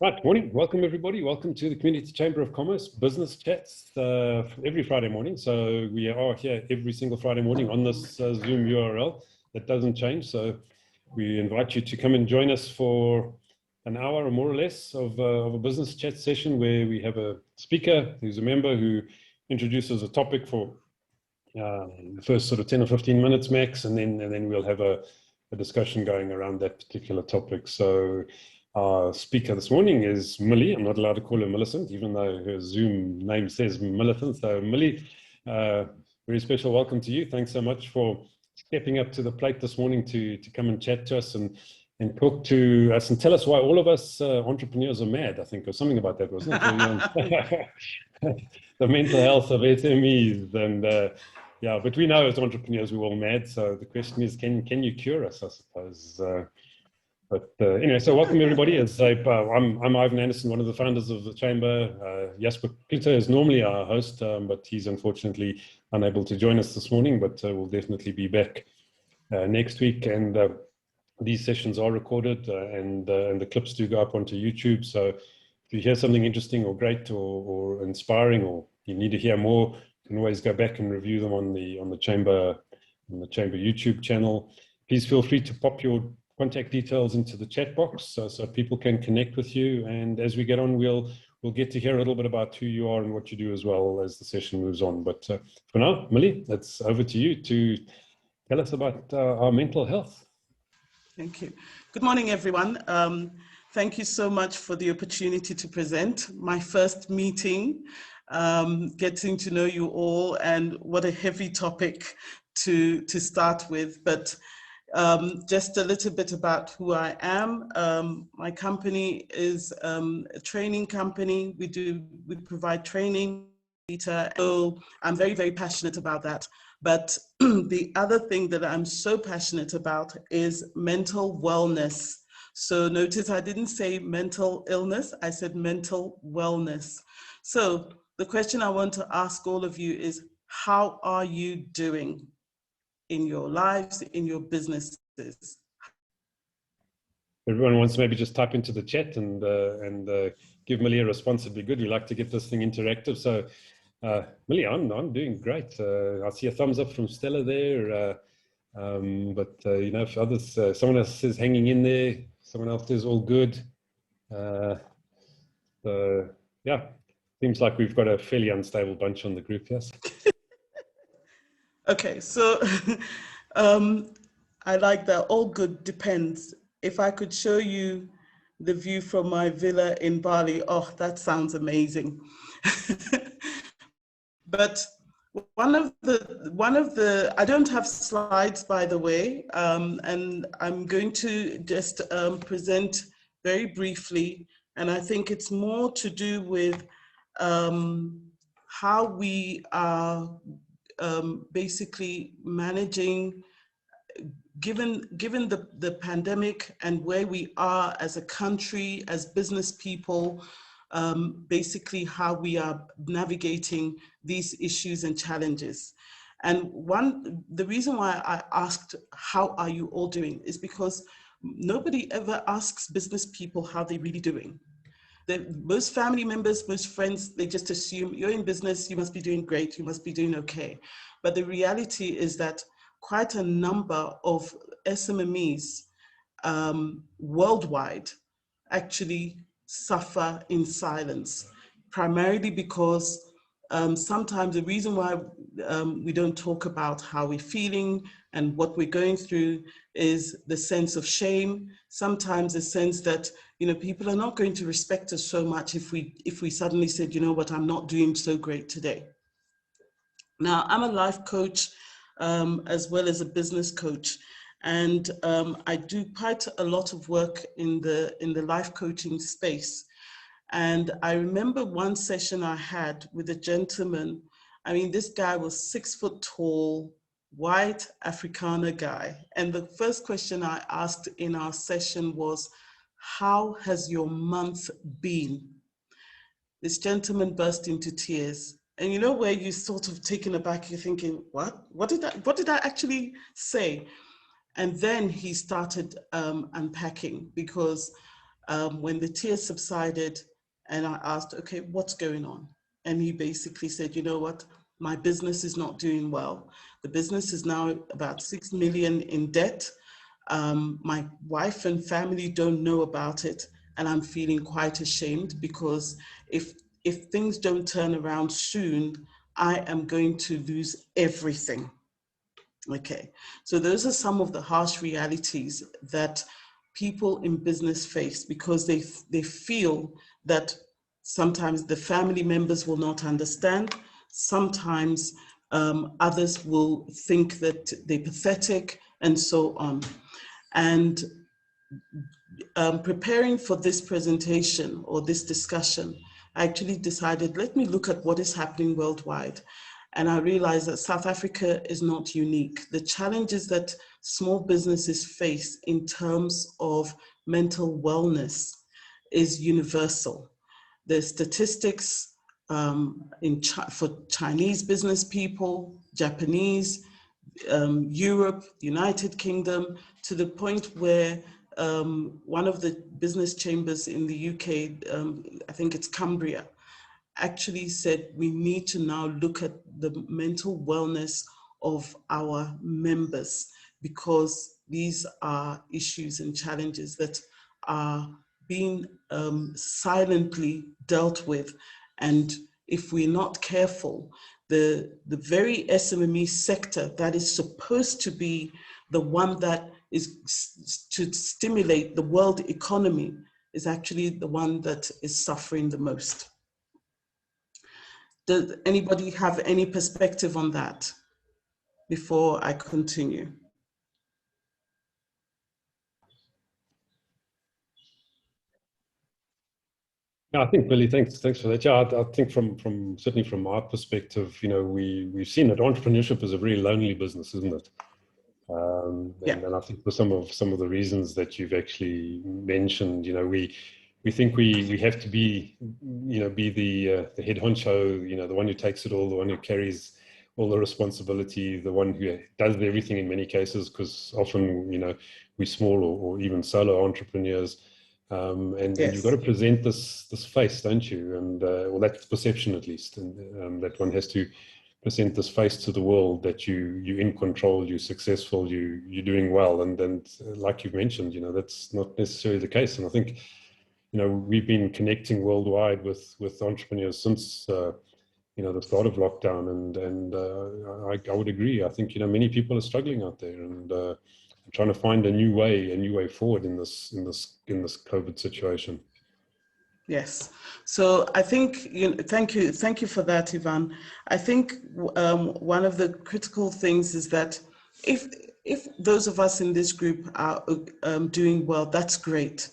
Right, morning. Welcome everybody. Welcome to the Community Chamber of Commerce Business Chats every Friday morning. So we are here every single Friday morning on this Zoom URL. That doesn't change. So we invite you to come and join us for an hour or more or less of a business chat session where we have a speaker who's a member who introduces a topic for the first sort of 10 or 15 minutes max, and then we'll have a discussion going around that particular topic. So our speaker this morning is Millie. I'm not allowed to call her Millicent, even though her Zoom name says Millicent. So Millie, very special welcome to you. Thanks so much for stepping up to the plate this morning to come and chat to us and talk to us and tell us why all of us entrepreneurs are mad, I think, or something about that, wasn't it? The mental health of SMEs. And yeah, but we know as entrepreneurs we're all mad. So the question is, can you cure us, I suppose? But anyway, so welcome everybody. As I'm Ivan Anderson, one of the founders of the Chamber. Jasper Klitter is normally our host, but he's unfortunately unable to join us this morning, but we'll definitely be back next week. And these sessions are recorded and the clips do go up onto YouTube. So if you hear something interesting or great or inspiring, or you need to hear more, you can always go back and review them on the Chamber YouTube channel. Please feel free to pop your contact details into the chat box so people can connect with you. And as we get on, we'll get to hear a little bit about who you are and what you do as well as the session moves on. But for now, Millie, it's over to you to tell us about our mental health. Thank you. Good morning, everyone. Thank you so much for the opportunity to present my first meeting, getting to know you all, and what a heavy topic to start with. But just a little bit about who I am. My company is a training company. We provide training. So I'm very, very passionate about that. But the other thing that I'm so passionate about is mental wellness. So notice I didn't say mental illness, I said mental wellness. So the question I want to ask all of you is, how are you doing in your lives, in your businesses? Everyone wants to maybe just type into the chat and give Millie a response. It'd be good. We like to get this thing interactive. So Millie, I'm doing great. I see a thumbs up from Stella there. But you know, if others, someone else is hanging in there, someone else is all good. Yeah, seems like we've got a fairly unstable bunch on the group, yes. Okay, so I like that. All good depends. If I could show you the view from my villa in Bali, oh, that sounds amazing. But one of the, I don't have slides, by the way, and I'm going to just present very briefly, and I think it's more to do with how we are basically managing, given the pandemic and where we are as a country, as business people, basically how we are navigating these issues and challenges. And the reason why I asked, how are you all doing, is because nobody ever asks business people how they're really doing. Most family members, most friends, they just assume you're in business, you must be doing great, you must be doing okay. But the reality is that quite a number of SMMEs worldwide actually suffer in silence, primarily because sometimes the reason why we don't talk about how we're feeling and what we're going through is the sense of shame. Sometimes a sense that, you know, people are not going to respect us so much if we suddenly said, you know what, I'm not doing so great today. Now, I'm a life coach as well as a business coach. And I do quite a lot of work in the life coaching space. And I remember one session I had with a gentleman. I mean, this guy was 6 foot tall, white Afrikaner guy. And the first question I asked in our session was, how has your month been? This gentleman burst into tears. And you know where you're sort of taken aback, you're thinking, what did I actually say? And then he started unpacking, because when the tears subsided and I asked, okay, what's going on? And he basically said, you know what, my business is not doing well. The business is now about 6 million in debt. My wife and family don't know about it, and I'm feeling quite ashamed because if things don't turn around soon, I am going to lose everything. Okay, so those are some of the harsh realities that people in business face because they feel that sometimes the family members will not understand. Sometimes others will think that they're pathetic and so on. And preparing for this presentation or this discussion, I actually decided, let me look at what is happening worldwide. And I realized that South Africa is not unique. The challenges that small businesses face in terms of mental wellness is universal. The statistics for Chinese business people, Japanese, Europe, United Kingdom, to the point where one of the business chambers in the UK, I think it's Cumbria, actually said we need to now look at the mental wellness of our members because these are issues and challenges that are being silently dealt with. And if we're not careful, the very SMME sector that is supposed to be the one that is to stimulate the world economy is actually the one that is suffering the most. Does anybody have any perspective on that before I continue? Yeah, I think Millie, thanks for that. Yeah, I think from certainly from our perspective, you know, we've seen that entrepreneurship is a very lonely business, isn't it? Yeah. And I think for some of the reasons that you've actually mentioned, you know, we think we have to be, you know, be the head honcho, you know, the one who takes it all, the one who carries all the responsibility, the one who does everything in many cases, because often, you know, we're small or even solo entrepreneurs. And you've got Yes. to present this face, don't you? And well, that's perception at least, and that one has to present this face to the world that you're in control, you're successful, you're doing well. And like you've mentioned, you know, that's not necessarily the case. And I think, you know, we've been connecting worldwide with entrepreneurs since you know, the start of lockdown, and I would agree. I think, you know, many people are struggling out there and trying to find a new way forward in this COVID situation. Yes. So I think, thank you for that, Ivan. I think one of the critical things is that if those of us in this group are doing well, that's great,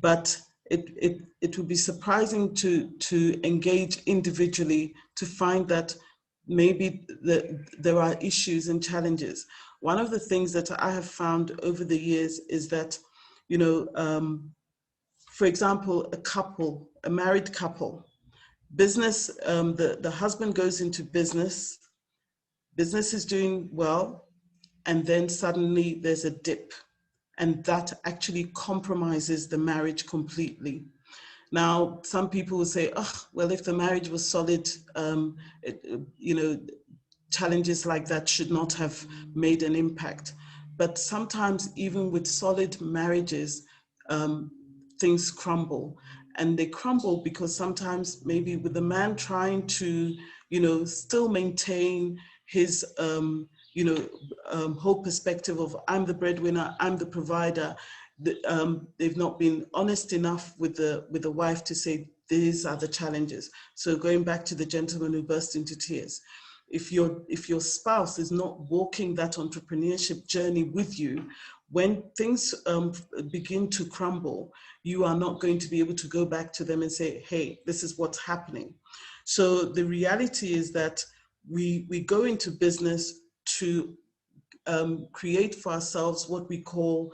but it would be surprising to engage individually to find that maybe there are issues and challenges. One of the things that I have found over the years is that, you know, for example, a married couple, business, the husband goes into business is doing well, and then suddenly there's a dip, and that actually compromises the marriage completely. Now, some people will say, oh, well, if the marriage was solid, you know, challenges like that should not have made an impact. But sometimes even with solid marriages, things crumble. And they crumble because sometimes maybe with the man trying to, you know, still maintain his, whole perspective of I'm the breadwinner, I'm the provider. They've not been honest enough with the wife to say these are the challenges. So going back to the gentleman who burst into tears, if your spouse is not walking that entrepreneurship journey with you, when things begin to crumble, you are not going to be able to go back to them and say, hey, this is what's happening. So the reality is that we go into business to create for ourselves what we call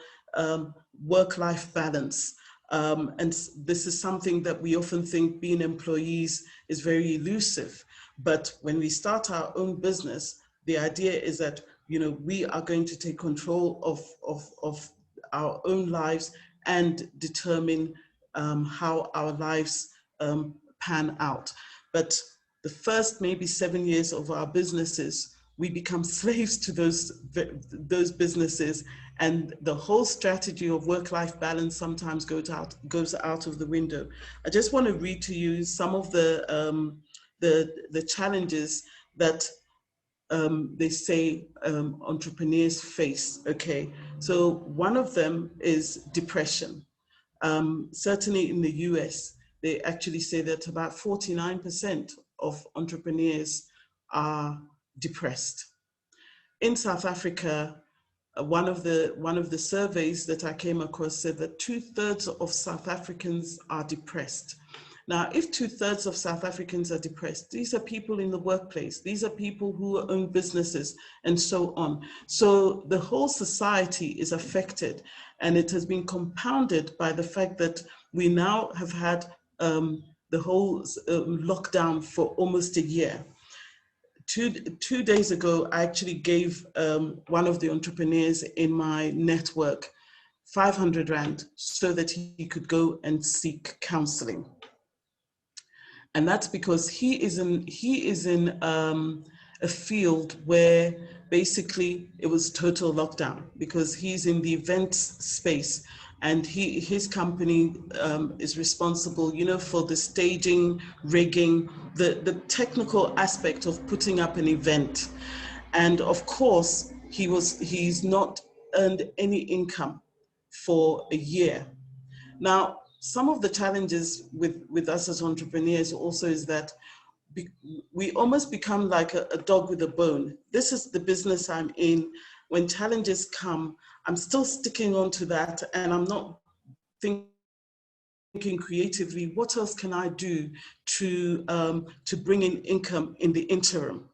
work-life balance. And this is something that we often think being employees is very elusive. But when we start our own business, the idea is that, you know, we are going to take control of our own lives and determine how our lives pan out. But the first maybe 7 years of our businesses, we become slaves to those businesses, and the whole strategy of work-life balance sometimes goes out of the window. I just want to read to you some of the challenges that they say entrepreneurs face. Okay, so one of them is depression. Certainly in the US, they actually say that about 49% of entrepreneurs are depressed. In South Africa, one of the surveys that I came across said that 2/3 of South Africans are depressed. Now, if 2/3 of South Africans are depressed, these are people in the workplace, these are people who own businesses and so on. So the whole society is affected, and it has been compounded by the fact that we now have had the whole lockdown for almost a year. Two days ago, I actually gave one of the entrepreneurs in my network 500 Rand so that he could go and seek counseling. And that's because he is in a field where basically it was total lockdown, because he's in the events space, and his company is responsible, for the staging, rigging, the technical aspect of putting up an event. And of course, he's not earned any income for a year. Now, some of the challenges with us as entrepreneurs also is that we almost become like a dog with a bone. This is the business I'm in. When challenges come, I'm still sticking on to that, and I'm not thinking creatively, what else can I do to bring in income in the interim?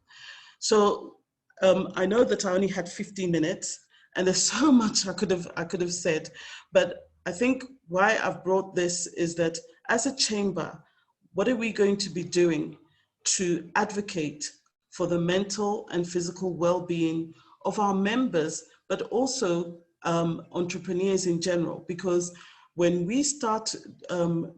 So I know that I only had 15 minutes, and there's so much I could have said, but I think why I've brought this is that as a chamber, what are we going to be doing to advocate for the mental and physical well-being of our members, but also entrepreneurs in general? Because when we start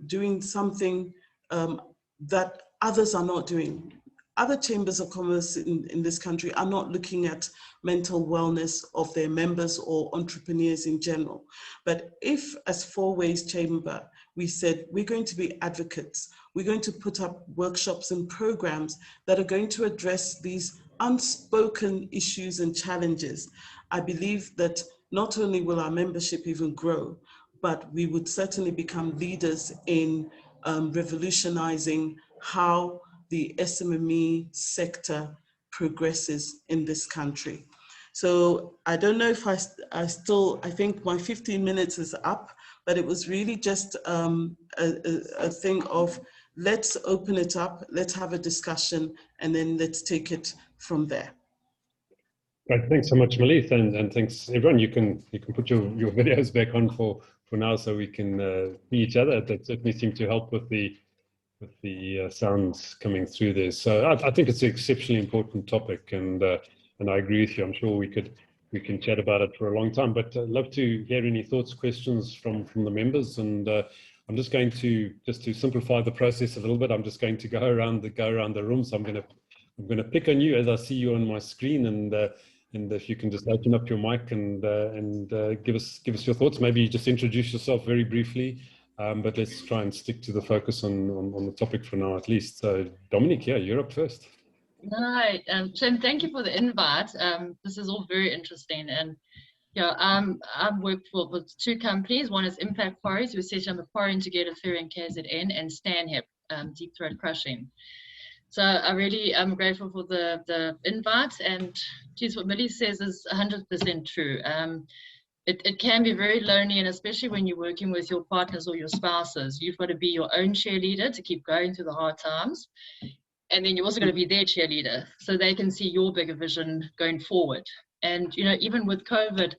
doing something that others are not doing, other chambers of commerce in this country are not looking at mental wellness of their members or entrepreneurs in general. But if, as Four Ways Chamber, we said we're going to be advocates, we're going to put up workshops and programs that are going to address these unspoken issues and challenges, I believe that not only will our membership even grow, but we would certainly become leaders in revolutionizing how the SMME sector progresses in this country. So I don't know if I think my 15 minutes is up, but it was really just a thing of, let's open it up, let's have a discussion, and then let's take it from there. Great, thanks so much, Millie, and thanks everyone. You can put your videos back on for now, so we can see each other. That certainly seemed to help with the sounds coming through there. So I think it's an exceptionally important topic, and I agree with you. I'm sure we can chat about it for a long time, but I'd love to hear any thoughts, questions from the members. And I'm just going to simplify the process a little bit. I'm just going to go around the room. So I'm going to pick on you as I see you on my screen, and if you can just open up your mic and give us your thoughts. Maybe just introduce yourself very briefly. But let's try and stick to the focus on the topic for now, at least. So, Dominic, yeah, you're up first. Hi, Shem, thank you for the invite. This is all very interesting. And I've worked with two companies. One is Impact Quarries, who set up a quarry integrated ferry in KZN, and Stanhip, deep throat crushing. So I really am grateful for the invite. And geez, what Millie says is 100% true. It can be very lonely, and especially when you're working with your partners or your spouses, you've got to be your own cheerleader to keep going through the hard times. And then you're also going to be their cheerleader so they can see your bigger vision going forward. And, even with COVID,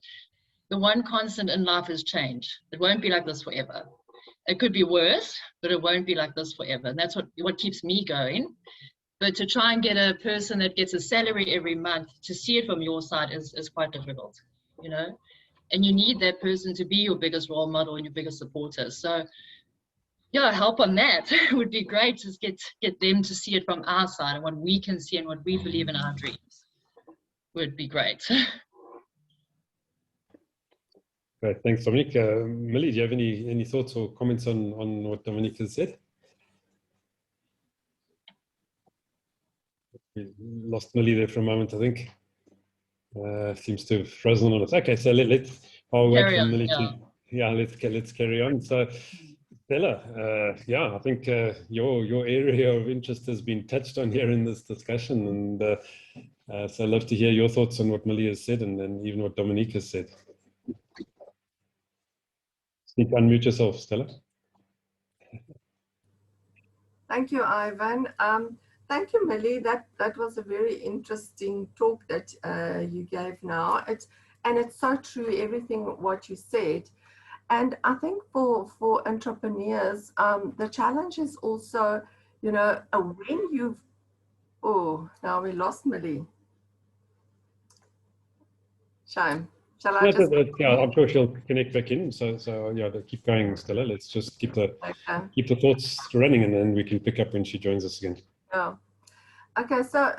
the one constant in life is change. It won't be like this forever. It could be worse, but it won't be like this forever. And that's what keeps me going. But to try and get a person that gets a salary every month to see it from your side is quite difficult, And you need that person to be your biggest role model and your biggest supporter. So yeah, help on that would be great, to get them to see it from our side, and what we can see and what we believe in our dreams would be great. Great, thanks, Dominique. Millie, do you have any thoughts or comments on what Dominique has said? We lost Millie there for a moment, I think. Seems to have frozen on us. Okay, so I'll wait for Millie to, let's carry on. So, Stella, yeah, I think your area of interest has been touched on here in this discussion, and so I'd love to hear your thoughts on what Millie has said, and even what Dominique has said. Unmute yourself, Stella. Thank you, Ivan. Thank you, Millie. That was a very interesting talk that you gave now. It's so true, everything what you said. And I think for entrepreneurs, the challenge is also, you know, when you've, oh, now we lost Millie. Shame. Shall I just? Yeah, I'm sure she'll connect back in. So yeah, keep going, Stella. Let's just keep the thoughts running, and then we can pick up when she joins us again. Yeah. Okay. So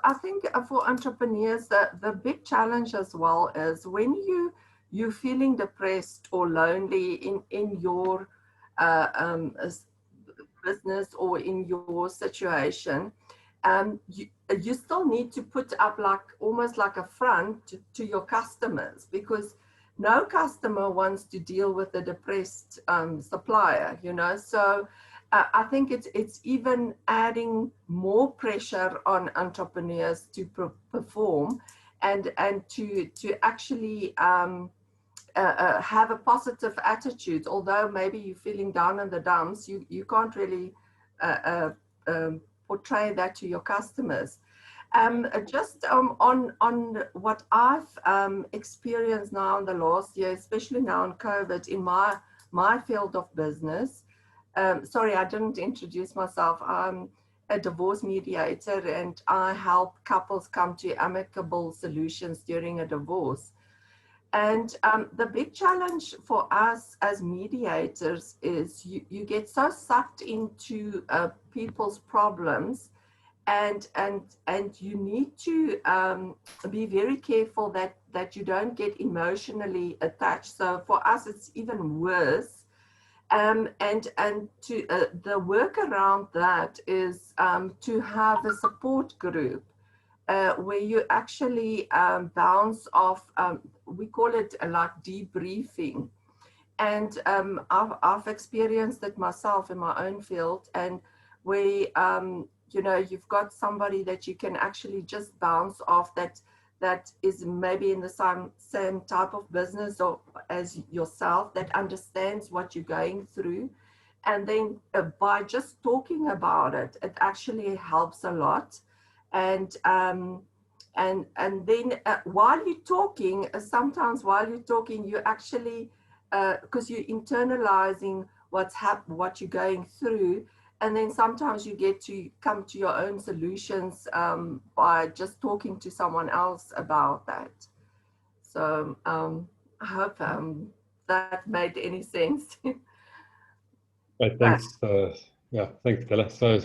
I think for entrepreneurs, the big challenge as well is when you're feeling depressed or lonely in your business or in your situation. You still need to put up almost like a front to your customers, because no customer wants to deal with a depressed supplier, you know. So I think it's even adding more pressure on entrepreneurs to perform and to actually have a positive attitude. Although maybe you're feeling down in the dumps, you can't really portray that to your customers. Just on what I've experienced now in the last year, especially now in COVID, in my field of business. Sorry, I didn't introduce myself. I'm a divorce mediator, and I help couples come to amicable solutions during a divorce. And the big challenge for us as mediators is you get so sucked into people's problems, and you need to be very careful that you don't get emotionally attached. So for us, it's even worse. And to the work around that is to have a support group where you actually bounce off. We call it like debriefing, and I've experienced it myself in my own field, and where you know, you've got somebody that you can actually just bounce off that is maybe in the same type of business or as yourself, that understands what you're going through, and then by just talking about it, it actually helps a lot. And then while you're talking, sometimes while you're talking, you actually, because you're internalizing what you're going through, and then sometimes you get to come to your own solutions by just talking to someone else about that. So I hope that made any sense. Right, thanks. Yeah, thanks, Stella. So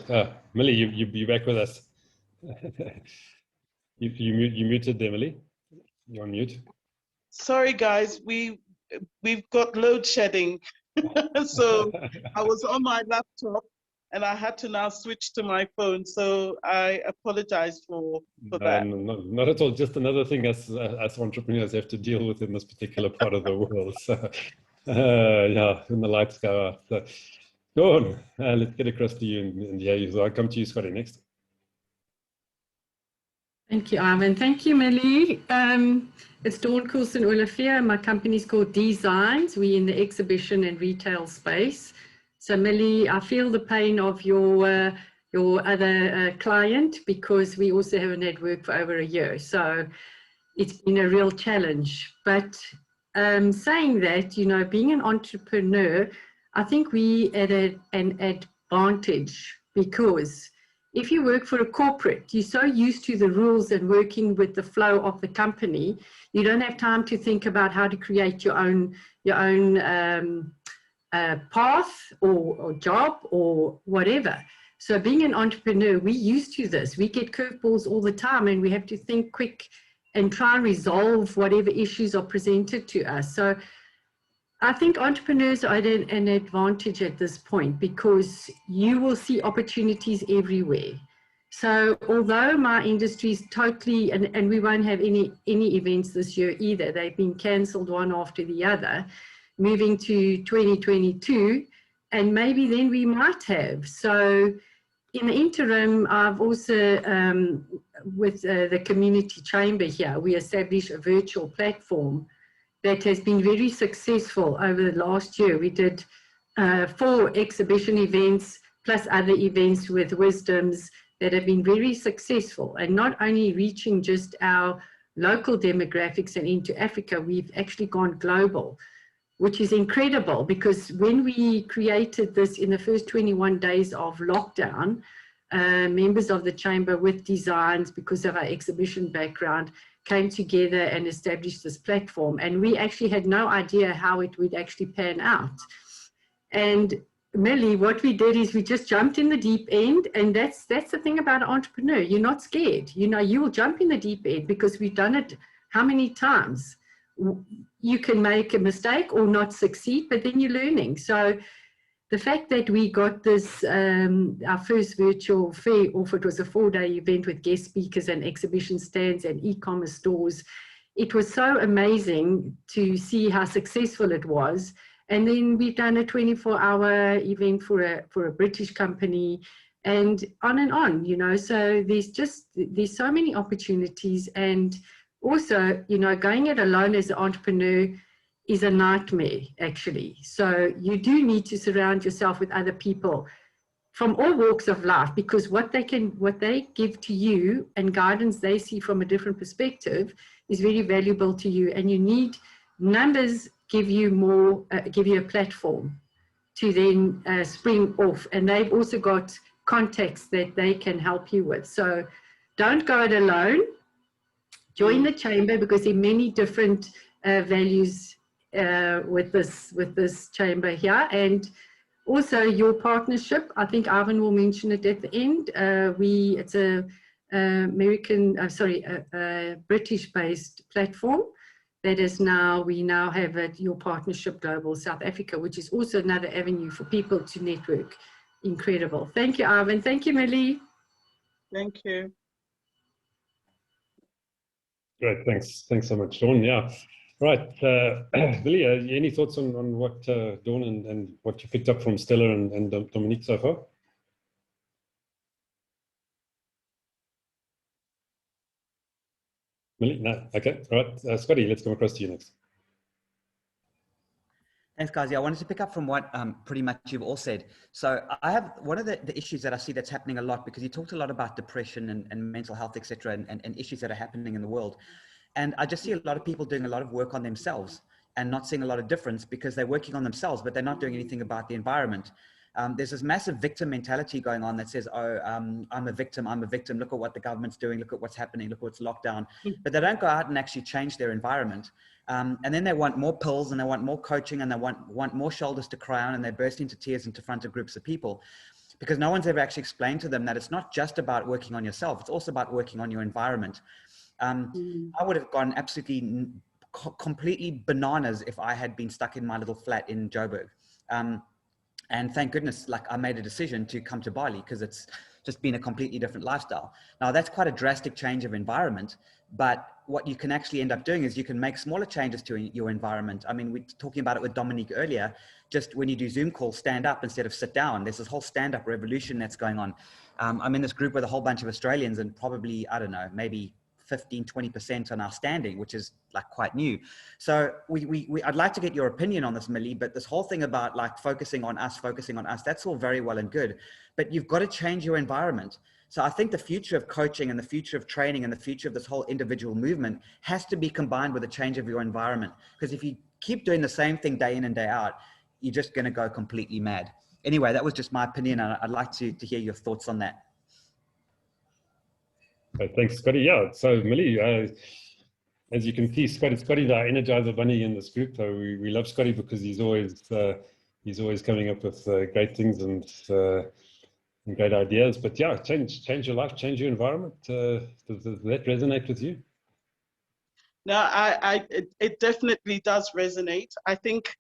Millie, you're back with us. you muted there, Millie. You're on mute. Sorry, guys, we've got load shedding. So I was on my laptop and I had to now switch to my phone. So I apologize for that. No, not at all. Just another thing us entrepreneurs have to deal with in this particular part of the world. So yeah, when the lights go out. So, Dawn, let's get across to you and hear you. So I'll come to you, Scotty, next. Thank you, Ivan. Thank you, Millie. It's Dawn Coulson-Olivier. My company is called Designs. We're in the exhibition and retail space. So, Millie, I feel the pain of your other client, because we also haven't had work for over a year. So it's been a real challenge. But saying that, you know, being an entrepreneur, I think we at an advantage, because if you work for a corporate, you're so used to the rules and working with the flow of the company, you don't have time to think about how to create your own path or job or whatever. So being an entrepreneur, we're used to this. We get curveballs all the time, and we have to think quick and try and resolve whatever issues are presented to us. So I think entrepreneurs are at an advantage at this point, because you will see opportunities everywhere. So although my industry is totally, and we won't have any events this year either, they've been cancelled one after the other, moving to 2022, and maybe then we might have. So in the interim, I've also, with the community chamber here, we established a virtual platform that has been very successful over the last year. We did 4 exhibition events plus other events with wisdoms that have been very successful, and not only reaching just our local demographics and into Africa, we've actually gone global, which is incredible, because when we created this in the first 21 days of lockdown, members of the chamber with designs, because of our exhibition background, came together and established this platform. And we actually had no idea how it would actually pan out. And Millie, what we did is we just jumped in the deep end, and that's the thing about an entrepreneur. You're not scared. You know, you will jump in the deep end because we've done it how many times? You can make a mistake or not succeed, but then you're learning. So the fact that we got this, our first virtual fair off, it was a 4-day event with guest speakers and exhibition stands and e-commerce stores. It was so amazing to see how successful it was. And then we've done a 24-hour event for a British company, and on, you know. So there's so many opportunities. And also, you know, going it alone as an entrepreneur is a nightmare, actually. So you do need to surround yourself with other people from all walks of life, because what they give to you and guidance they see from a different perspective is very valuable to you. And you need numbers give you more, give you a platform to then spring off. And they've also got contacts that they can help you with. So don't go it alone. Join the chamber, because there are many different values with this chamber here. And also your partnership, I think Ivan will mention it at the end. It's a British-based platform that is we now have at Your Partnership Global South Africa, which is also another avenue for people to network. Incredible. Thank you, Ivan. Thank you, Millie. Thank you. Great, thanks so much, Dawn. Yeah, right. Millie, any thoughts on what Dawn and what you picked up from Stella and Dominique so far? Millie, no, okay, all right. Scotty, let's come across to you next. Thanks, guys. Yeah, I wanted to pick up from what pretty much you've all said. So I have one of the issues that I see that's happening a lot, because you talked a lot about depression and mental health, etc., and issues that are happening in the world. And I just see a lot of people doing a lot of work on themselves and not seeing a lot of difference, because they're working on themselves, but they're not doing anything about the environment. There's this massive victim mentality going on that says, oh, I'm a victim, look at what the government's doing, look at what's happening, look at what's locked down. But they don't go out and actually change their environment. And then they want more pills, and they want more coaching, and they want more shoulders to cry on, and they burst into tears into front of groups of people, because no one's ever actually explained to them that it's not just about working on yourself, it's also about working on your environment. I would have gone absolutely completely bananas if I had been stuck in my little flat in Joburg. And thank goodness, like, I made a decision to come to Bali, because it's just been a completely different lifestyle. Now, that's quite a drastic change of environment, but what you can actually end up doing is you can make smaller changes to your environment. I mean, we were talking about it with Dominique earlier. Just when you do Zoom calls, stand up instead of sit down. There's this whole stand-up revolution that's going on. I'm in this group with a whole bunch of Australians, and probably, I don't know, maybe 15-20% on our standing, which is like quite new. So I'd like to get your opinion on this, Millie, but this whole thing about like focusing on us, that's all very well and good, but you've got to change your environment. So I think the future of coaching and the future of training and the future of this whole individual movement has to be combined with a change of your environment. Because if you keep doing the same thing day in and day out, you're just going to go completely mad. Anyway, that was just my opinion. I'd like to hear your thoughts on that. Thanks, Scotty. Yeah, so Millie, as you can see, Scotty's our energizer bunny in this group. So we love Scotty because he's always he's always coming up with great things and great ideas. But yeah, change your life, change your environment. Does that resonate with you? No, it definitely does resonate. I think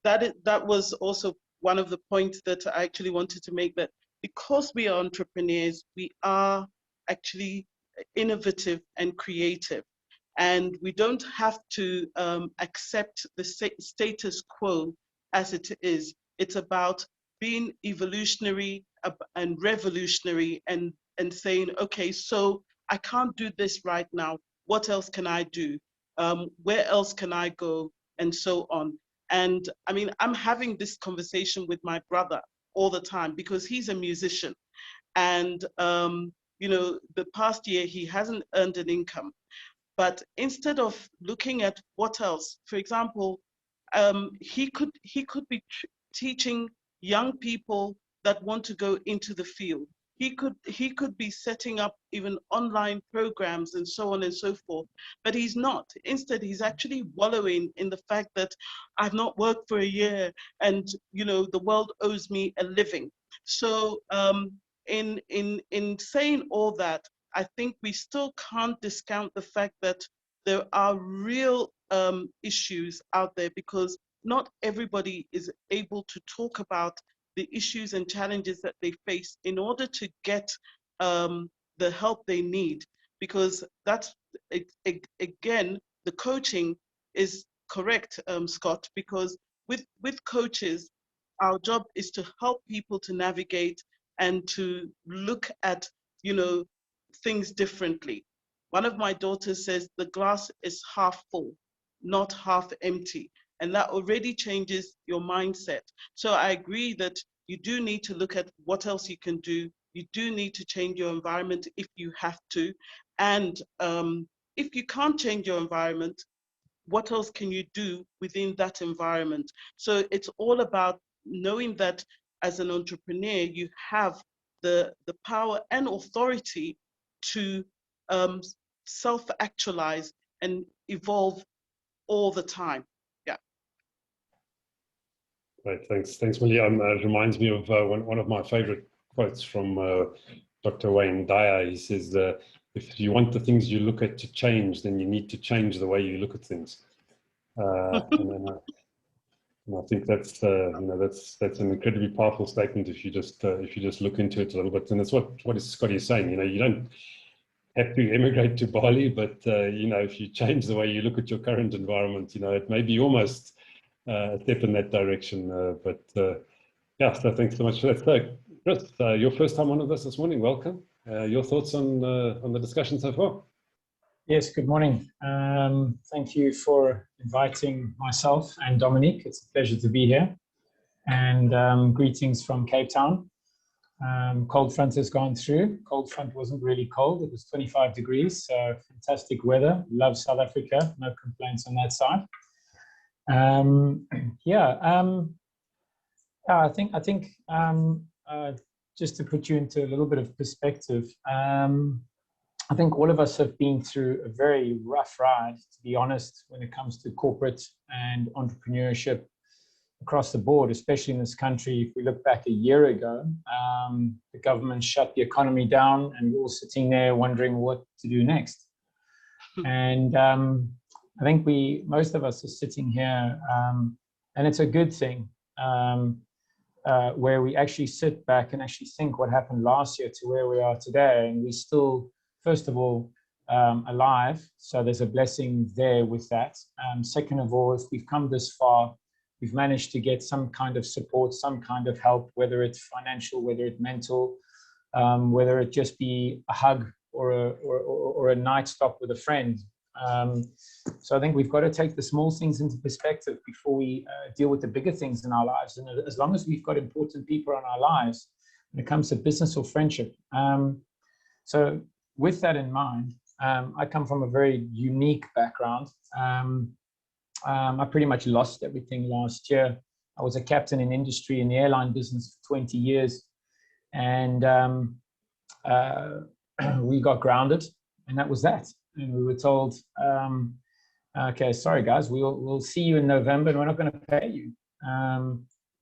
that was also one of the points that I actually wanted to make, that because we are entrepreneurs, we are actually innovative and creative. And we don't have to accept the status quo as it is. It's about being evolutionary and revolutionary and saying, okay, so I can't do this right now. What else can I do? Where else can I go? And so on. And I mean, I'm having this conversation with my brother all the time because he's a musician. And, you know, the past year he hasn't earned an income. But instead of looking at what else, for example, he could be teaching young people that want to go into the field. He could be setting up even online programs and so on and so forth, but he's not. Instead, he's actually wallowing in the fact that I've not worked for a year and, you know, the world owes me a living. So in saying all that, I think we still can't discount the fact that there are real issues out there, because not everybody is able to talk about the issues and challenges that they face in order to get the help they need. Because that's, again, the coaching is correct, Scott, because with coaches, our job is to help people to navigate and to look at, you know, things differently. One of my daughters says the glass is half full, not half empty. And that already changes your mindset. So I agree that you do need to look at what else you can do. You do need to change your environment if you have to. And if you can't change your environment, what else can you do within that environment? So it's all about knowing that as an entrepreneur, you have the power and authority to self-actualize and evolve all the time. Yeah. Right, thanks, Millie. It reminds me of one of my favorite quotes from Dr. Wayne Dyer. He says, if you want the things you look at to change, then you need to change the way you look at things. And I think that's you know, that's an incredibly powerful statement if you just look into it a little bit. And that's what Scotty is saying. You know, you don't have to emigrate to Bali, but you know, if you change the way you look at your current environment, you know, it may be almost a step in that direction. Yeah, so thanks so much for that. So, Chris, your first time on this morning. Welcome. Your thoughts on the discussion so far? Yes, good morning. Thank you for inviting myself and Dominique. It's a pleasure to be here. And greetings from Cape Town. Cold front has gone through. Cold front wasn't really cold. It was 25 degrees, so fantastic weather. Love South Africa. No complaints on that side. I think just to put you into a little bit of perspective, I think all of us have been through a very rough ride, to be honest, when it comes to corporate and entrepreneurship across the board, especially in this country. If we look back a year ago, the government shut the economy down and we're all sitting there wondering what to do next. And I think most of us are sitting here, and it's a good thing, where we actually sit back and actually think what happened last year to where we are today. And we still, first of all, alive. So there's a blessing there with that. Second of all, if we've come this far, we've managed to get some kind of support, some kind of help, whether it's financial, whether it's mental, whether it just be a hug or a night stop with a friend. So I think we've got to take the small things into perspective before we deal with the bigger things in our lives. And as long as we've got important people in our lives, when it comes to business or friendship. So with that in mind, I come from a very unique background. I pretty much lost everything last year. I was a captain in industry in the airline business for 20 years. And we got grounded, and that was that. And we were told, okay, sorry guys, we'll see you in November and we're not going to pay you.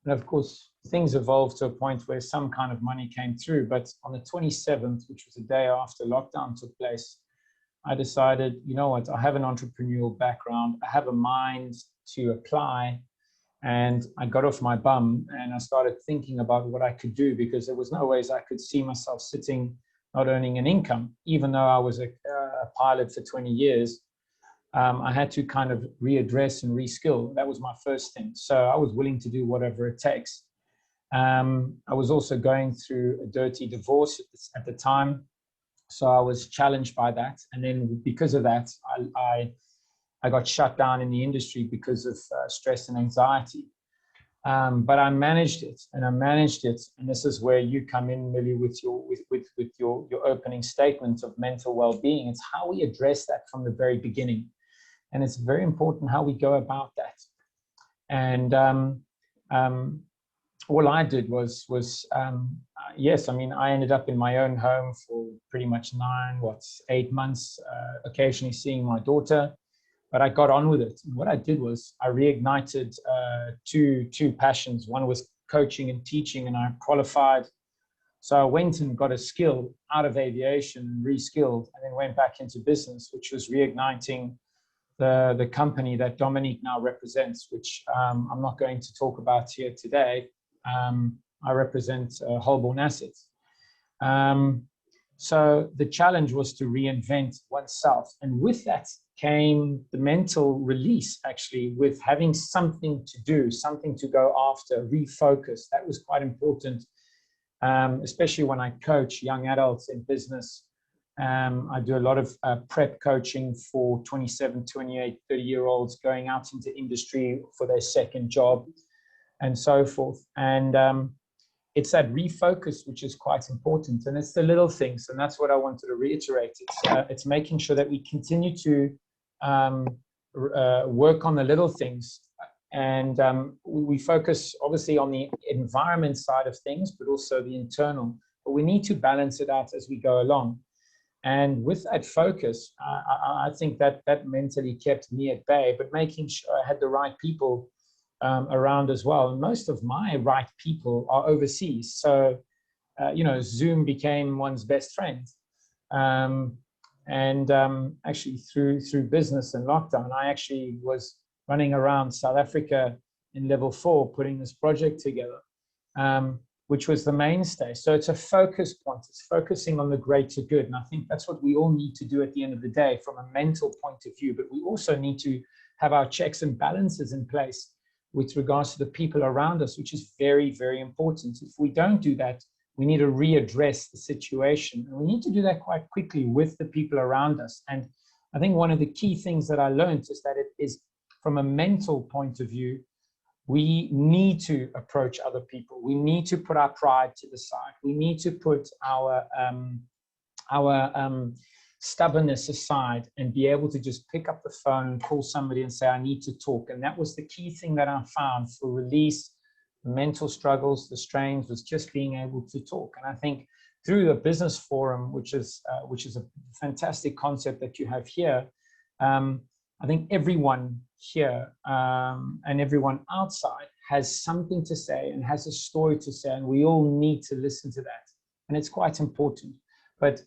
And of course, things evolved to a point where some kind of money came through. But on the 27th, which was the day after lockdown took place, I decided, you know what, I have an entrepreneurial background. I have a mind to apply. And I got off my bum and I started thinking about what I could do, because there was no ways I could see myself sitting, not earning an income, even though I was a pilot for 20 years. I had to kind of readdress and reskill. That was my first thing. So I was willing to do whatever it takes. I was also going through a dirty divorce at the time. So I was challenged by that. And then because of that, I got shut down in the industry because of stress and anxiety. But I managed it, and I managed it. And this is where you come in, Millie, with your opening statement of mental well-being. It's how we address that from the very beginning. And it's very important how we go about that. And all I did was yes, I mean, I ended up in my own home for pretty much 8 months, occasionally seeing my daughter. But I got on with it. And what I did was I reignited two passions. One was coaching and teaching, and I qualified. So I went and got a skill out of aviation, reskilled, and then went back into business, which was reigniting the company that Dominique now represents, which I'm not going to talk about here today. I represent Holborn Assets. So the challenge was to reinvent oneself. And with that came the mental release, actually, with having something to do, something to go after, refocus. That was quite important, especially when I coach young adults in business. I do a lot of prep coaching for 27, 28, 30-year-olds going out into industry for their second job and so forth. And it's that refocus which is quite important, and it's the little things, and that's what I wanted to reiterate. It's making sure that we continue to work on the little things, and we focus obviously on the environment side of things, but also the internal. But we need to balance it out as we go along. And with that focus, I think that mentally kept me at bay, but making sure I had the right people around as well. And most of my right people are overseas. So, Zoom became one's best friend. Actually through business and lockdown, I actually was running around South Africa in level 4, putting this project together, which was the mainstay. So it's a focus point. It's focusing on the greater good. And I think that's what we all need to do at the end of the day from a mental point of view. But we also need to have our checks and balances in place with regards to the people around us, which is very, very important. If we don't do that, we need to readdress the situation. And we need to do that quite quickly with the people around us. And I think one of the key things that I learned is that it is from a mental point of view, we need to approach other people. We need to put our pride to the side. We need to put our stubbornness aside and be able to just pick up the phone and call somebody and say, I need to talk. And that was the key thing that I found for release, the mental struggles, the strains, was just being able to talk. And I think through the business forum, which is a fantastic concept that you have here, I think everyone here and everyone outside has something to say and has a story to say, and we all need to listen to that. And it's quite important. But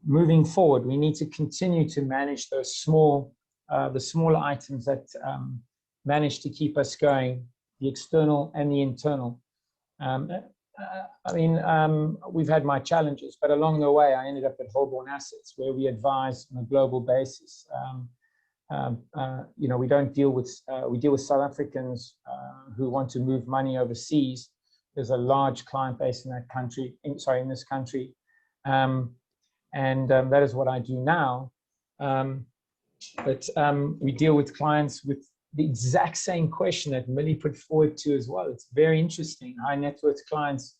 moving forward, we need to continue to manage those the smaller items that manage to keep us going, the external and the internal. We've had my challenges, but along the way, I ended up at Holborn Assets, where we advise on a global basis. We don't deal with, we deal with South Africans who want to move money overseas. There's a large client base in that country, in this country. That is what I do now. But we deal with clients with the exact same question that Millie put forward to as well. It's very interesting. High net worth clients,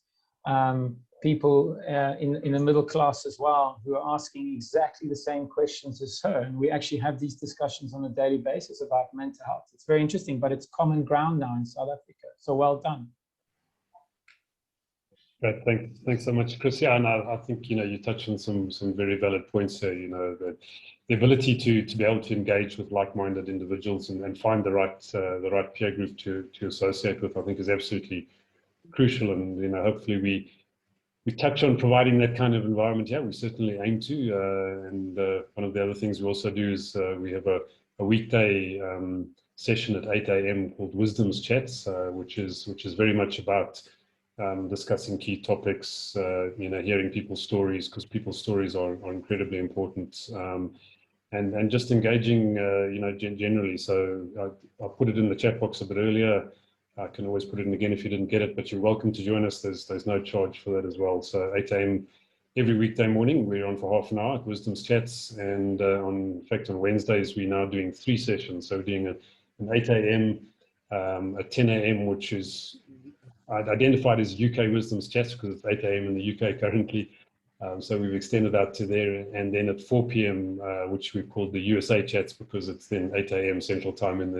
people in the middle class as well, who are asking exactly the same questions as her. And we actually have these discussions on a daily basis about mental health. It's very interesting, but it's common ground now in South Africa. So well done. Great, thanks so much, Chris. Yeah, and I think you touched on some very valid points there. The ability to be able to engage with like-minded individuals and find the right peer group to associate with, I think, is absolutely crucial, and hopefully we touch on providing that kind of environment. Yeah, we certainly aim to. And one of the other things we also do is we have a weekday session at 8 a.m. called Wisdom's Chats, which is very much about discussing key topics, hearing people's stories, because people's stories are incredibly important, and just engaging, generally. So I'll put it in the chat box a bit earlier. I can always put it in again if you didn't get it, but you're welcome to join us. There's no charge for that as well. So 8 a.m. every weekday morning, we're on for half an hour at Wisdom's Chats, and in fact on Wednesdays we're now doing 3 sessions. So we're doing an 8 a.m., a 10 a.m., which is identified as UK Wisdom's Chats because it's 8 a.m. in the UK currently. So we've extended out to there, and then at 4 p.m., which we've called the USA Chats because it's then 8 a.m. Central Time in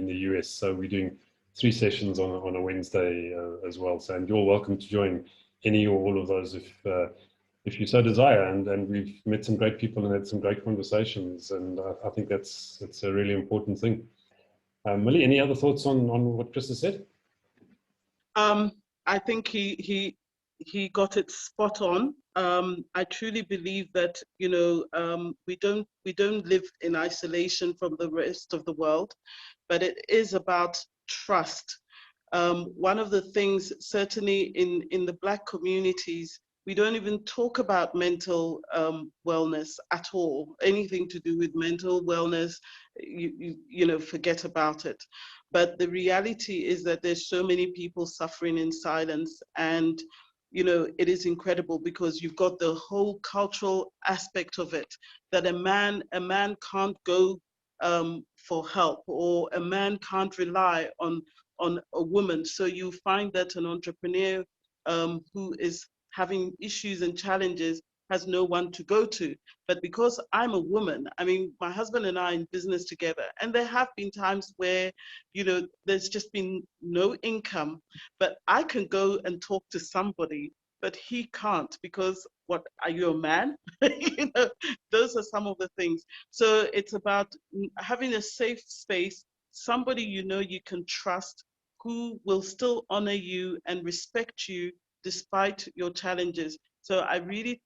the US. So we're doing 3 sessions on a Wednesday as well. So, and you're welcome to join any or all of those if you so desire. And we've met some great people and had some great conversations, and I think that's a really important thing. Millie, any other thoughts on what Chris has said? I think he got it spot on. I truly believe that we don't live in isolation from the rest of the world, but it is about trust. One of the things, certainly in the Black communities, we don't even talk about mental wellness at all. Anything to do with mental wellness, forget about it. But the reality is that there's so many people suffering in silence, and it is incredible because you've got the whole cultural aspect of it, that a man can't go for help, or a man can't rely on a woman. So you find that an entrepreneur who is having issues and challenges has no one to go to. But because I'm a woman, I mean, my husband and I are in business together, and there have been times where, there's just been no income, but I can go and talk to somebody, but he can't, because what, are you a man? Those are some of the things. So it's about having a safe space, somebody you can trust, who will still honor you and respect you despite your challenges. So I really,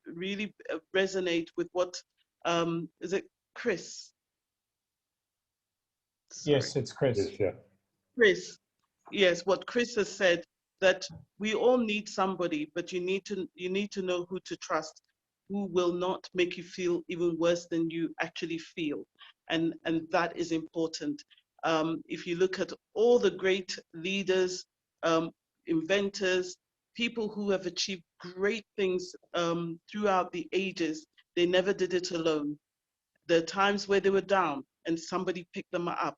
really resonate with what, is it Chris? Sorry. Yes, it's Chris. Yes, yeah. Chris, yes, what Chris has said, that we all need somebody, but you need to know who to trust, who will not make you feel even worse than you actually feel, and that is important. If you look at all the great leaders, inventors, people who have achieved great things throughout the ages, they never did it alone. There are times where they were down and somebody picked them up.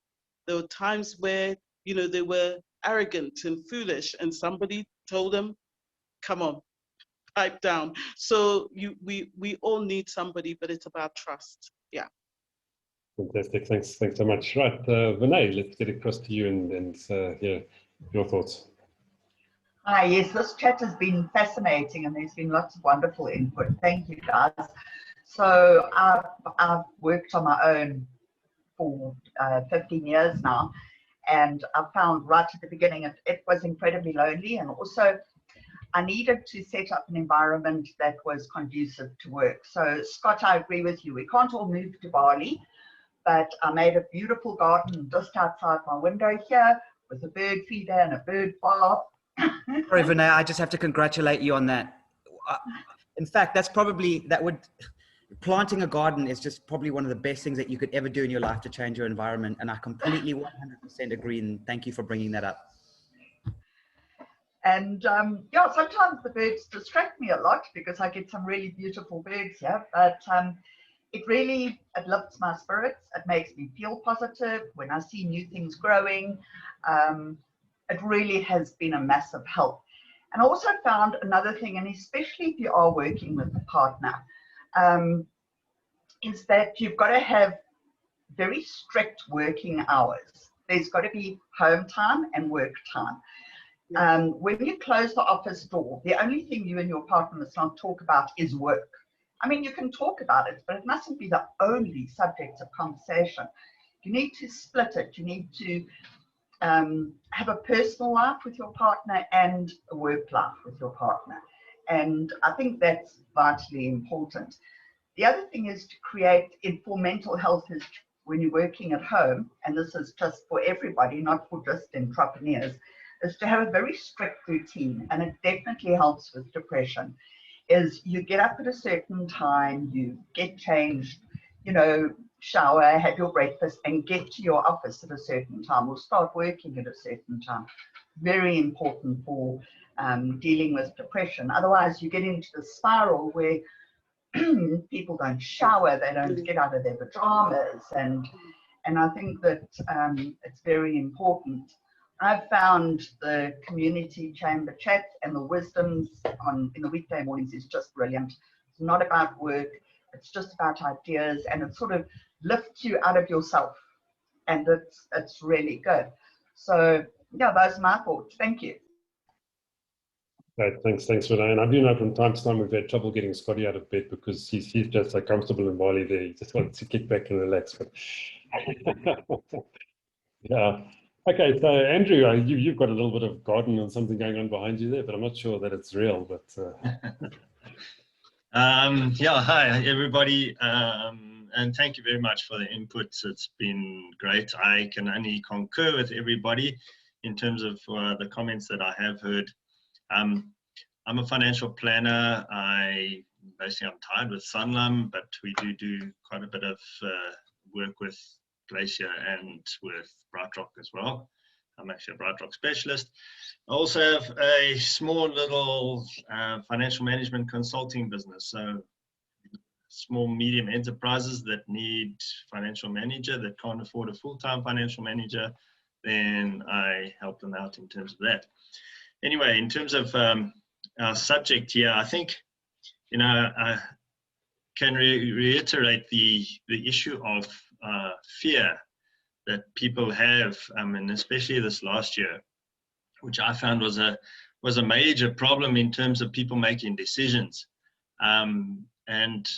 There were times where, they were arrogant and foolish and somebody told them, come on, pipe down. So we all need somebody, but it's about trust. Yeah. Fantastic. Thanks so much. Right, Vinay, let's get across to you and hear your thoughts. Hi, yes, this chat has been fascinating and there's been lots of wonderful input. Thank you, guys. So I've worked on my own for 15 years now, and I found right at the beginning it was incredibly lonely, and also I needed to set up an environment that was conducive to work. So Scott, I agree with you. We can't all move to Bali, but I made a beautiful garden just outside my window here with a bird feeder and a bird bath. Sorry, Vinay, I just have to congratulate you on that. In fact, planting a garden is just probably one of the best things that you could ever do in your life to change your environment. And I completely 100% agree. And thank you for bringing that up. And yeah, sometimes the birds distract me a lot because I get some really beautiful birds here, but it lifts my spirits. It makes me feel positive when I see new things growing. It really has been a massive help. And I also found another thing, and especially if you are working with a partner, is that you've got to have very strict working hours. There's got to be home time and work time. When you close the office door, the only thing you and your partner must not talk about is work. I mean, you can talk about it, but it mustn't be the only subject of conversation. You need to split it. You need to have a personal life with your partner and a work life with your partner. And I think that's vitally important. The other thing is to create, for mental health, is when you're working at home, and this is just for everybody, not for just entrepreneurs, is to have a very strict routine. And it definitely helps with depression. Is you get up at a certain time, you get changed, you know, shower, have your breakfast, and get to your office at a certain time, or start working at a certain time. Very important for dealing with depression. Otherwise, you get into the spiral where people don't shower, they don't get out of their pajamas, and I think that it's very important. I've found the community chamber chat and the wisdoms in the weekday mornings is just brilliant. It's not about work, it's just about ideas, and it sort of lifts you out of yourself, and it's really good. So yeah, those are my thoughts. Thank you. Right, thanks, Renee. And I do know from time to time we've had trouble getting Scotty out of bed because he's just so comfortable in Bali there. He just wants to kick back and relax. But yeah. Okay, so Andrew, you've got a little bit of garden and something going on behind you there, but I'm not sure that it's real. But yeah, hi everybody, and thank you very much for the inputs. It's been great. I can only concur with everybody in terms of the comments that I have heard. I'm a financial planner. Basically I'm tied with Sanlam, but we do quite a bit of work with Glacier and with BrightRock as well. I'm actually a BrightRock specialist. I also have a small little financial management consulting business. So small, medium enterprises that need financial manager that can't afford a full-time financial manager, then I help them out in terms of that. Anyway, in terms of our subject here, I think, you know, I can reiterate the issue of fear that people have, and especially this last year, which I found was a major problem in terms of people making decisions, and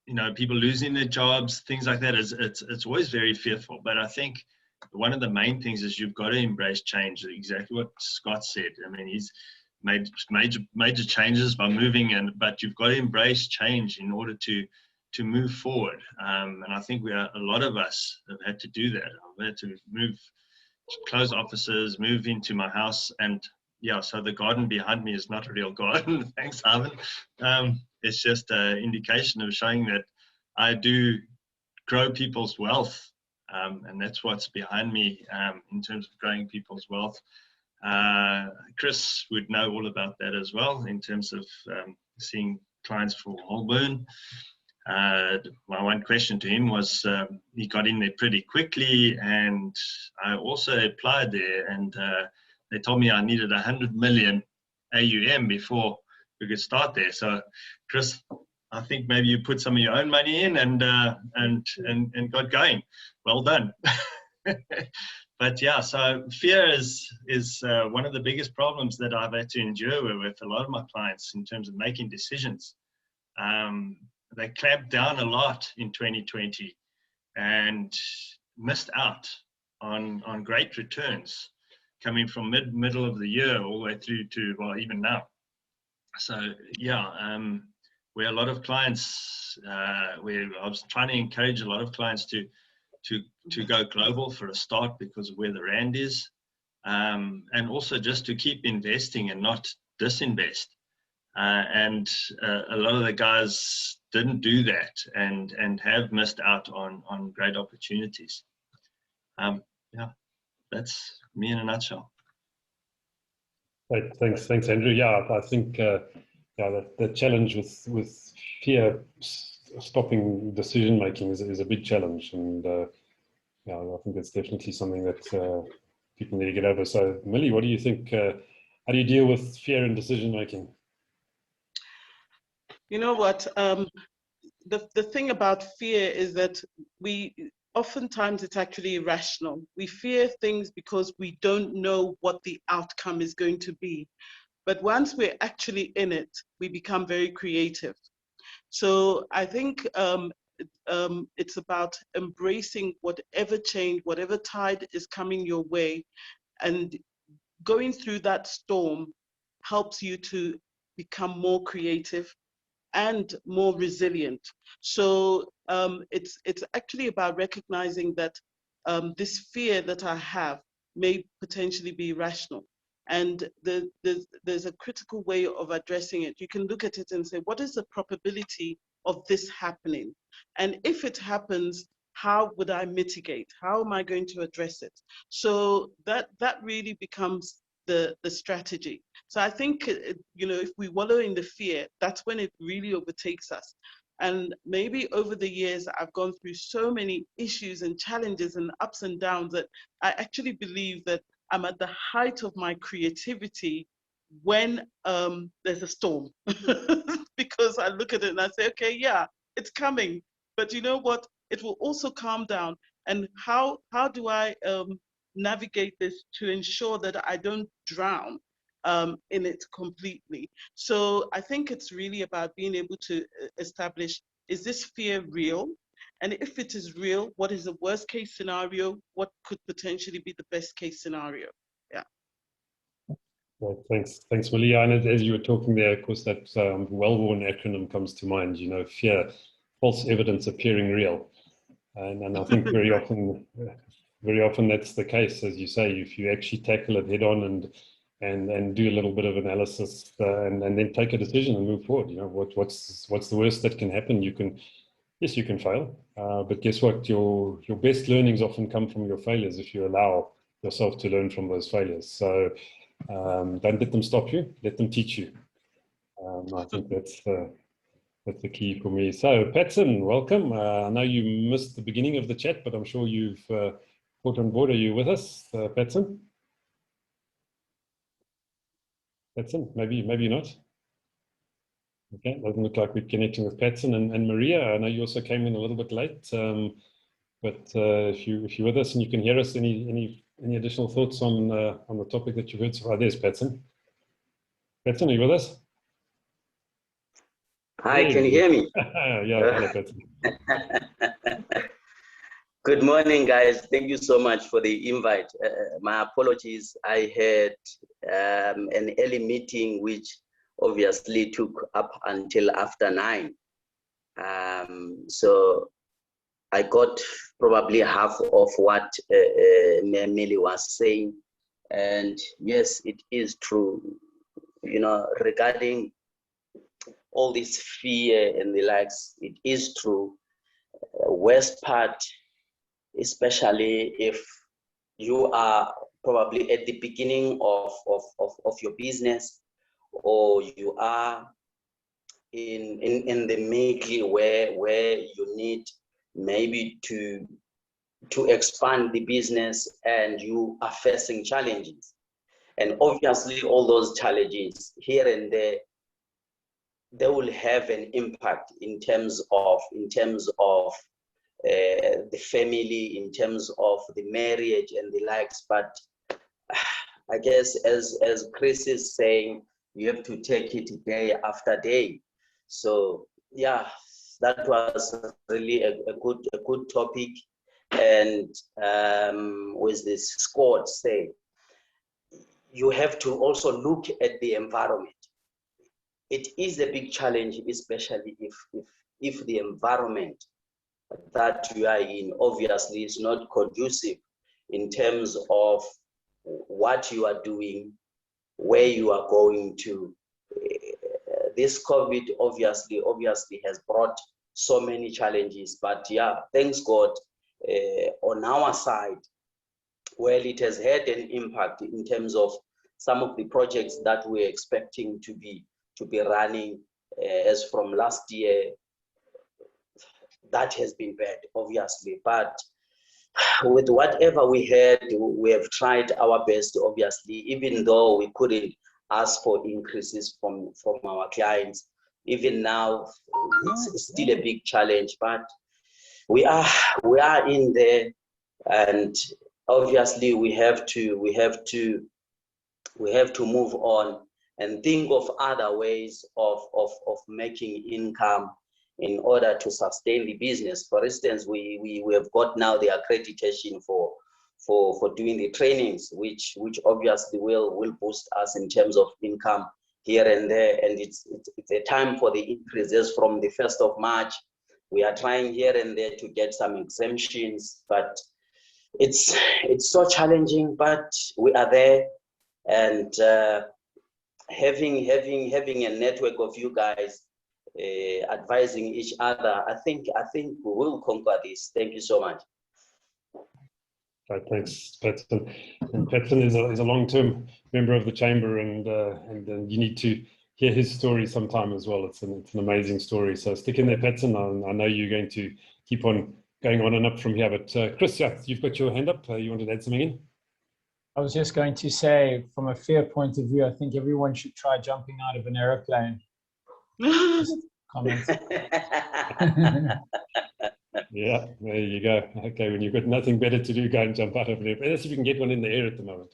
you know, people losing their jobs, things like that. It's always very fearful. But I think one of the main things is you've got to embrace change. Exactly what Scott said. I mean, he's made major changes by moving, but you've got to embrace change in order to move forward. And I think a lot of us have had to do that. I've had to close offices, move into my house, and yeah, so the garden behind me is not a real garden. Thanks, Ivan. It's just an indication of showing that I do grow people's wealth. And that's what's behind me in terms of growing people's wealth. Chris would know all about that as well in terms of seeing clients for Holborn. My one question to him was, he got in there pretty quickly, and I also applied there, and they told me I needed 100 million AUM before we could start there. So Chris, I think maybe you put some of your own money in and got going. Well done. But yeah, so fear is one of the biggest problems that I've had to endure with a lot of my clients in terms of making decisions. They clamped down a lot in 2020 and missed out on great returns coming from middle of the year all the way through to, well, even now. So yeah, where a lot of clients, where I was trying to encourage a lot of clients to go global for a start because of where the rand is, and also just to keep investing and not disinvest. And a lot of the guys didn't do that and have missed out on great opportunities. Yeah, that's me in a nutshell. Right, thanks, Andrew. Yeah, I think the challenge with fear stopping decision making is a big challenge, and yeah, I think it's definitely something that people need to get over. So, Millie, what do you think? How do you deal with fear in decision making? You know what? The thing about fear is that oftentimes it's actually irrational. We fear things because we don't know what the outcome is going to be. But once we're actually in it, we become very creative. So I think it's about embracing whatever change, whatever tide is coming your way, and going through that storm helps you to become more creative and more resilient. So it's actually about recognizing that this fear that I have may potentially be rational. And there's a critical way of addressing it. You can look at it and say, what is the probability of this happening? And if it happens, how would I mitigate? How am I going to address it? So that really becomes the strategy. So I think, you know, if we wallow in the fear, that's when it really overtakes us. And maybe over the years, I've gone through so many issues and challenges and ups and downs that I actually believe that I'm at the height of my creativity when there's a storm. Because I look at it and I say, okay, yeah, it's coming. But you know what? It will also calm down. And how do I navigate this to ensure that I don't drown in it completely? So I think it's really about being able to establish, is this fear real? And if it is real, what is the worst case scenario? What could potentially be the best case scenario? Yeah. Well, thanks, Millie. And as you were talking there, of course, that well-worn acronym comes to mind, you know, fear, false evidence appearing real. And I think very often that's the case, as you say, if you actually tackle it head on and do a little bit of analysis and then take a decision and move forward. You know, what's the worst that can happen? You can fail, but guess what? Your best learnings often come from your failures if you allow yourself to learn from those failures. So don't let them stop you, let them teach you. I think that's the key for me. So Patson, welcome. I know you missed the beginning of the chat, but I'm sure you've caught on board. Are you with us, Patson? Patson, maybe not. Okay, doesn't look like we're connecting with Patson. And Maria, I know you also came in a little bit late, but if you're with us and you can hear us, any additional thoughts on the topic that you've heard so far? There's Patson. Patson, are you with us? Hi, can you hear me? Yeah, hello, Patson. Good morning, guys. Thank you so much for the invite. My apologies. I had an early meeting, which obviously took up until after 9. So I got probably half of what Millie was saying. And yes, it is true, you know, regarding all this fear and the likes, it is true. Worst part, especially if you are probably at the beginning of your business, or you are in the middle where you need maybe to expand the business and you are facing challenges. And obviously all those challenges here and there, they will have an impact in terms of the family, in terms of the marriage and the likes. But I guess as Chris is saying, you have to take it day after day. So yeah, that was really a good topic. And with this squad say, you have to also look at the environment. It is a big challenge, especially if the environment that you are in obviously is not conducive in terms of what you are doing, where you are going to. This COVID obviously has brought so many challenges, but yeah, thanks God, on our side, well, it has had an impact in terms of some of the projects that we're expecting to be running as from last year. That has been bad, obviously, but with whatever we had, we have tried our best, obviously, even though we couldn't ask for increases from our clients. Even now, it's still a big challenge, but we are in there, and obviously we have to move on and think of other ways of making income in order to sustain the business. For instance, we have got now the accreditation for doing the trainings, which obviously will boost us in terms of income here and there. And it's a time for the increases from the 1st of March. We are trying here and there to get some exemptions, but it's so challenging, but we are there. And having a network of you guys advising each other, I think we will conquer this. Thank you so much. Right, thanks, Patson. And Patson is a long-term member of the chamber, and you need to hear his story sometime as well. It's an amazing story. So stick in there, Patson. I know you're going to keep on going on and up from here. But Chris, yeah, you've got your hand up. You wanted to add something in? I was just going to say, from a fear point of view, I think everyone should try jumping out of an aeroplane. Comment. Yeah, there you go. Okay, when you've got nothing better to do, go and jump out of an airplane. Unless you can get one in the air at the moment.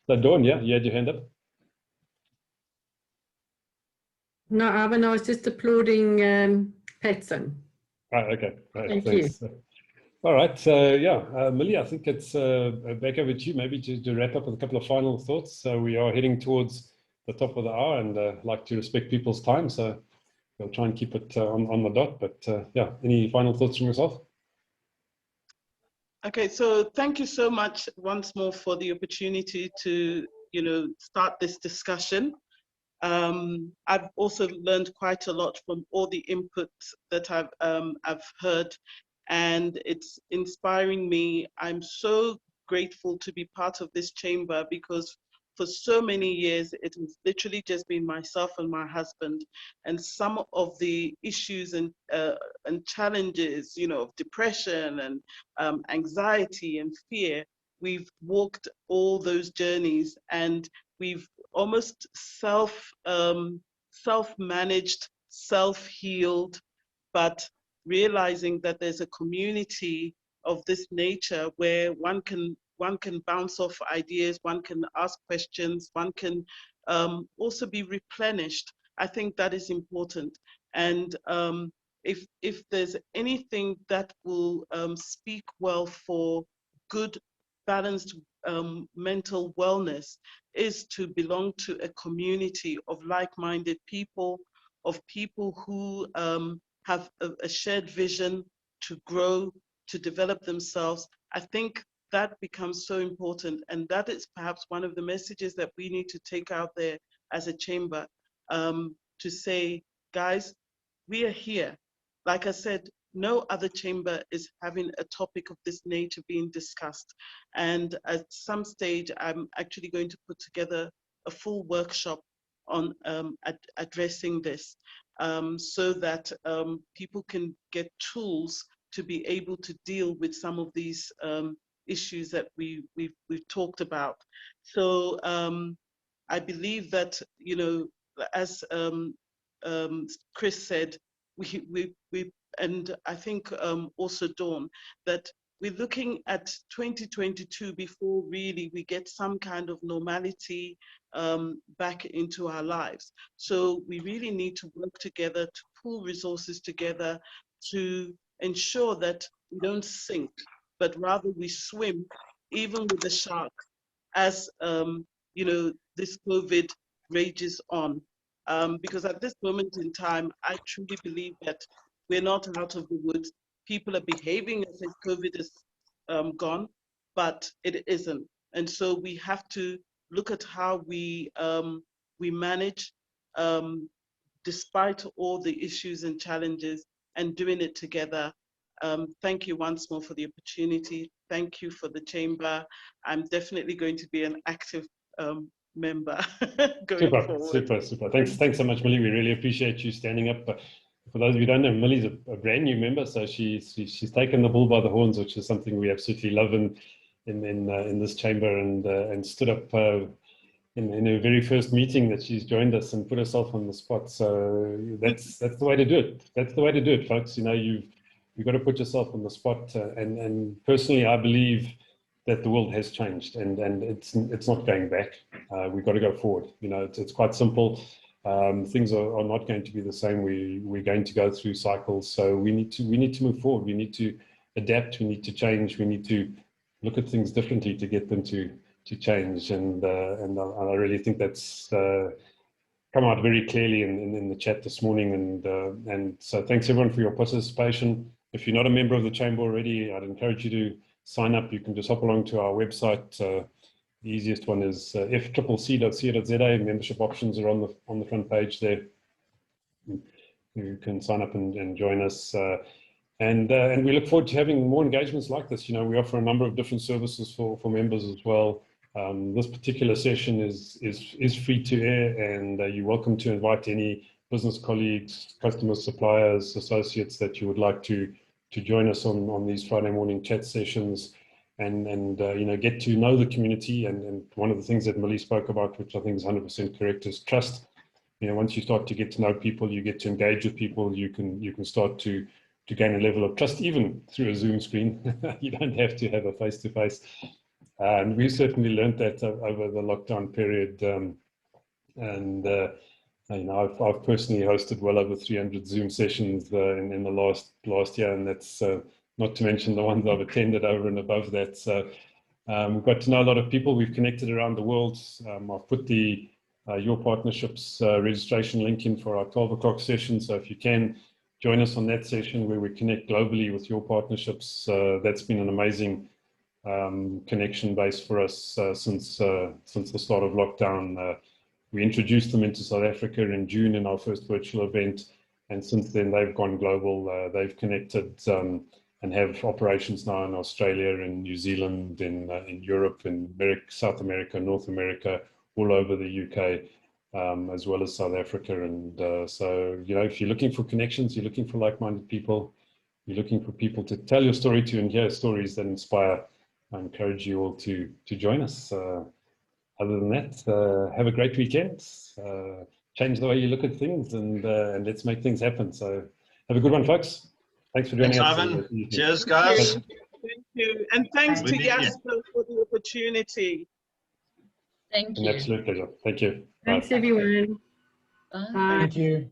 So Dawn, yeah, you had your hand up? No, Ivan, I was just applauding Patson. Oh, okay, right, Thank thanks. you. All right, so yeah, Millie, I think it's back over to you, maybe to wrap up with a couple of final thoughts. So we are heading towards the top of the hour, and like to respect people's time, so we'll try and keep it on the dot. But yeah, any final thoughts from yourself? Okay, so thank you so much once more for the opportunity to, start this discussion. I've also learned quite a lot from all the inputs that I've heard, and it's inspiring me. I'm so grateful to be part of this chamber, because for so many years it has literally just been myself and my husband, and some of the issues and challenges, of depression and anxiety and fear, we've walked all those journeys, and we've almost self-managed, self-healed, but realizing that there's a community of this nature where one can bounce off ideas, one can ask questions, one can also be replenished. I think that is important. And if there's anything that will speak well for good, balanced mental wellness, is to belong to a community of like-minded people, of people who have a shared vision to grow, to develop themselves. I think that becomes so important, and that is perhaps one of the messages that we need to take out there as a chamber, to say, guys, we are here. Like I said, no other chamber is having a topic of this nature being discussed. And at some stage, I'm actually going to put together a full workshop on addressing this, so that people can get tools to be able to deal with some of these issues that we've talked about. So I believe that, as Chris said, we and I think also Dawn, that we're looking at 2022 before really we get some kind of normality back into our lives. So we really need to work together, to pool resources together, to ensure that we don't sink, but rather we swim, even with the sharks, as this COVID rages on. Because at this moment in time, I truly believe that we're not out of the woods. People are behaving as if COVID is gone, but it isn't. And so we have to look at how we manage, despite all the issues and challenges, and doing it together. Thank you once more for the opportunity. Thank you for the chamber. I'm definitely going to be an active member going forward. Super. Thanks so much, Millie. We really appreciate you standing up. For those of you who don't know, Millie's a brand new member, so she's taken the bull by the horns, which is something we absolutely love in this chamber, and stood up in her very first meeting that she's joined us and put herself on the spot. So that's the way to do it. That's the way to do it, folks. You've got to put yourself on the spot. And personally, I believe that the world has changed, and it's not going back. We've got to go forward. It's quite simple. things are not going to be the same. We're going to go through cycles, so we need to move forward. We need to adapt. We need to change. We need to look at things differently to get them to change. And I really think that's come out very clearly in the chat this morning. And so thanks everyone for your participation. If you're not a member of the Chamber already, I'd encourage you to sign up. You can just hop along to our website. The easiest one is fccc.co.za. Membership options are on the front page there. You can sign up and join us. And we look forward to having more engagements like this. We offer a number of different services for members as well. This particular session is free to air, and you're welcome to invite any business colleagues, customers, suppliers, associates that you would like to join us on these Friday morning chat sessions, and get to know the community. And one of the things that Millie spoke about, which I think is 100% correct, is trust. Once you start to get to know people, you get to engage with people, you can start to gain a level of trust, even through a Zoom screen. You don't have to have a face-to-face. And we certainly learned that over the lockdown period. I've personally hosted well over 300 Zoom sessions in the last year, and that's not to mention the ones I've attended over and above that. So we've got to know a lot of people. We've connected around the world. I've put the Your Partnerships registration link in for our 12 o'clock session. So if you can join us on that session where we connect globally with Your Partnerships, that's been an amazing connection base for us since the start of lockdown. We introduced them into South Africa in June in our first virtual event, and since then they've gone global. They've connected and have operations now in Australia, in New Zealand, in Europe, in South America, North America, all over the UK, as well as South Africa. And so, if you're looking for connections, you're looking for like-minded people, you're looking for people to tell your story to and hear stories that inspire, I encourage you all to join us. Other than that, have a great weekend. Change the way you look at things, and let's make things happen. So have a good one, folks. Thanks for joining us. Thanks, Ivan. Cheers, guys. Thank you. And thanks to Jasper for the opportunity. Thank you. An absolute pleasure. Thank you. Thanks, Bye. everyone. Bye. Bye. Thank you.